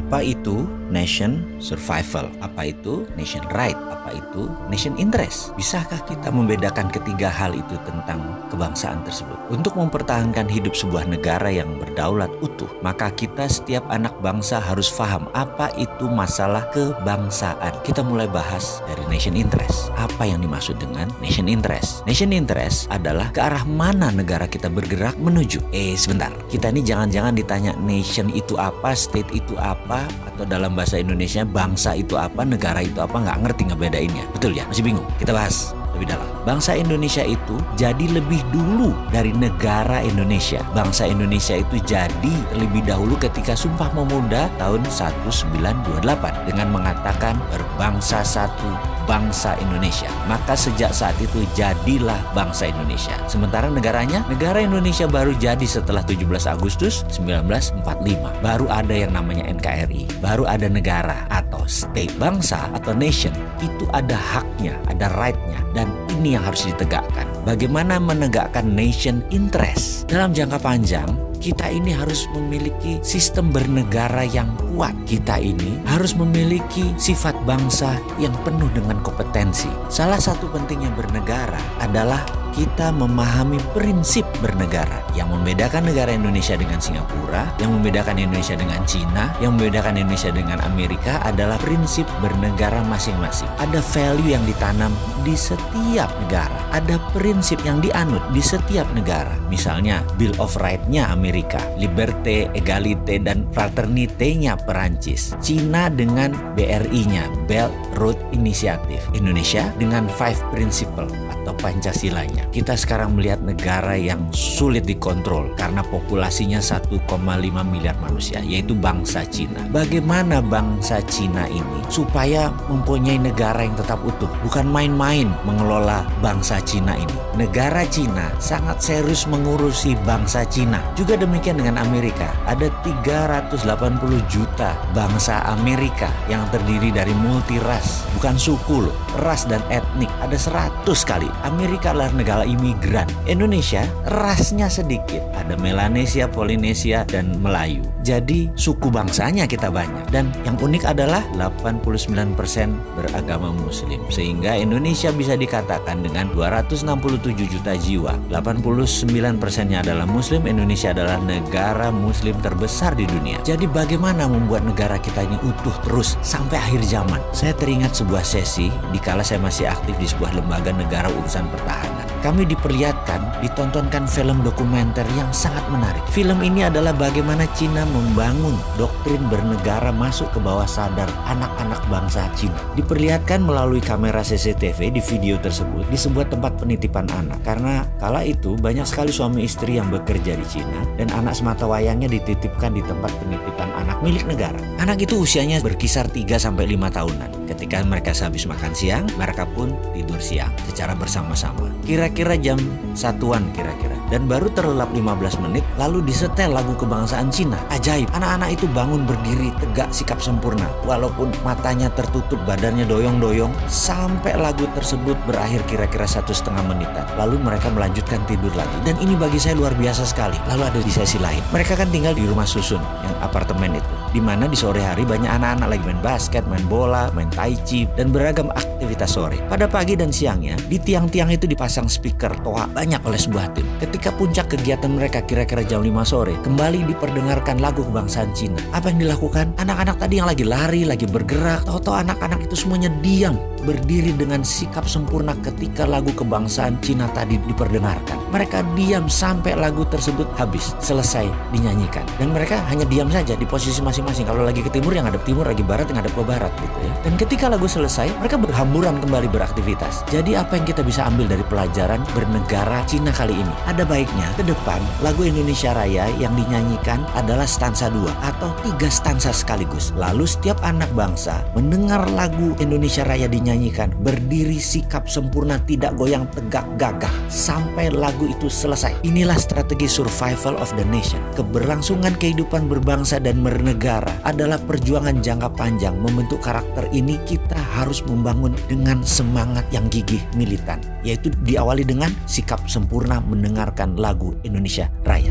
Apa itu nation survival? Apa itu nation right? Apa itu nation interest? Bisakah kita membedakan ketiga hal itu tentang kebangsaan tersebut? Untuk mempertahankan hidup sebuah negara yang berdaulat utuh, maka kita setiap anak bangsa harus paham apa itu masalah kebangsaan. Kita mulai bahas dari nation interest. Apa yang dimaksud dengan nation interest? Nation interest adalah ke arah mana negara kita bergerak menuju. Sebentar, kita ini jangan-jangan ditanya nation itu apa, state itu apa, atau dalam bahasa Indonesia bangsa itu apa, negara itu apa, nggak ngerti ngebedainnya. Betul ya? Masih bingung? Kita bahas lebih dalam. Bangsa Indonesia itu jadi lebih dulu dari negara Indonesia. Bangsa Indonesia itu jadi terlebih dahulu ketika Sumpah Pemuda tahun 1928 dengan mengatakan berbangsa satu, bangsa Indonesia. Maka sejak saat itu jadilah bangsa Indonesia. Sementara negaranya, negara Indonesia baru jadi setelah 17 Agustus 1945. Baru ada yang namanya NKRI, baru ada negara atau state. Bangsa atau nation itu ada haknya, ada right-nya, dan ini yang harus ditegakkan. Bagaimana menegakkan nation interest? Dalam jangka panjang, kita ini harus memiliki sistem bernegara yang kuat. Kita ini harus memiliki sifat bangsa yang penuh dengan kompetensi. Salah satu pentingnya bernegara adalah kita memahami prinsip bernegara. Yang membedakan negara Indonesia dengan Singapura, yang membedakan Indonesia dengan Cina, yang membedakan Indonesia dengan Amerika adalah prinsip bernegara masing-masing. Ada value yang ditanam di setiap negara. Ada prinsip yang dianut di setiap negara. Misalnya Bill of Rights-nya Amerika, Liberté, Égalité, dan Fraternité-nya Perancis. Cina dengan BRI-nya, Belt Road Initiative. Indonesia dengan Five Principle atau Pancasilanya. Kita sekarang melihat negara yang sulit dikontrol karena populasinya 1,5 miliar manusia, yaitu bangsa Cina. Bagaimana bangsa Cina ini supaya mempunyai negara yang tetap utuh? Bukan main-main mengelola bangsa Cina ini. Negara Cina sangat serius mengurusi bangsa Cina. Juga demikian dengan Amerika. Ada 380 juta bangsa Amerika yang terdiri dari multi ras. Bukan suku loh, ras dan etnik. Ada 100 kali. Amerika adalah negara imigran. Indonesia rasnya sedikit. Ada Melanesia, Polinesia, dan Melayu. Jadi suku bangsanya kita banyak. Dan yang unik adalah 89% beragama Muslim. Sehingga Indonesia bisa dikatakan dengan 267 juta jiwa, 89%-nya adalah Muslim. Indonesia adalah negara Muslim terbesar di dunia. Jadi bagaimana membuat negara kita ini utuh terus sampai akhir zaman? Saya teringat sebuah sesi dikala saya masih aktif di sebuah lembaga negara urusan pertahanan. Kami diperlihatkan, ditontonkan film dokumenter yang sangat menarik. Film ini adalah bagaimana Cina membangun doktrin bernegara masuk ke bawah sadar anak-anak bangsa Cina. Diperlihatkan melalui kamera CCTV di video tersebut di sebuah tempat penitipan anak. Karena kala itu banyak sekali suami istri yang bekerja di Cina dan anak semata wayangnya dititipkan di tempat penitipan anak milik negara. Anak itu usianya berkisar 3-5 tahunan. Ketika mereka sehabis makan siang, mereka pun tidur siang secara bersama-sama. Kira-kira jam 1-an kira-kira. Dan baru terlelap 15 menit lalu disetel lagu kebangsaan Cina. Ajaib, anak-anak itu bangun berdiri tegak sikap sempurna. Walaupun matanya tertutup, badannya doyong-doyong. Sampai lagu tersebut berakhir kira-kira 1,5 menitan. Lalu mereka melanjutkan tidur lagi. Dan ini bagi saya luar biasa sekali. Lalu ada di sesi lain. Mereka kan tinggal di rumah susun, yang apartemen itu. Dimana di sore hari banyak anak-anak lagi main basket, main bola, main tai chi, dan beragam aktivitas sore. Pada pagi dan siangnya, di tiang-tiang itu dipasang speaker toa banyak oleh sebuah tim. Ketika puncak kegiatan mereka kira-kira jam 5 sore, kembali diperdengarkan lagu kebangsaan Cina. Apa yang dilakukan? Anak-anak tadi yang lagi lari, lagi bergerak, tahu-tahu anak-anak itu semuanya diam, berdiri dengan sikap sempurna ketika lagu kebangsaan Cina tadi diperdengarkan. Mereka diam sampai lagu tersebut habis, selesai dinyanyikan. Dan mereka hanya diam saja di posisi masing-masing. Kalau lagi ke timur yang ngadep timur, lagi barat yang ngadep ke barat gitu ya. Dan ketika lagu selesai, mereka berhamburan kembali beraktivitas. Jadi apa yang kita bisa ambil dari pelajaran bernegara Cina kali ini? Ada baiknya ke depan lagu Indonesia Raya yang dinyanyikan adalah stansa 2 atau 3 stansa sekaligus. Lalu setiap anak bangsa mendengar lagu Indonesia Raya dinyanyikan, berdiri sikap sempurna, tidak goyang, tegak gagah sampai lagu itu selesai. Inilah strategi survival of the nation. Keberlangsungan kehidupan berbangsa dan bernegara adalah perjuangan jangka panjang. Membentuk karakter ini kita harus membangun dengan semangat yang gigih militan, yaitu diawali dengan sikap sempurna mendengarkan lagu Indonesia Raya.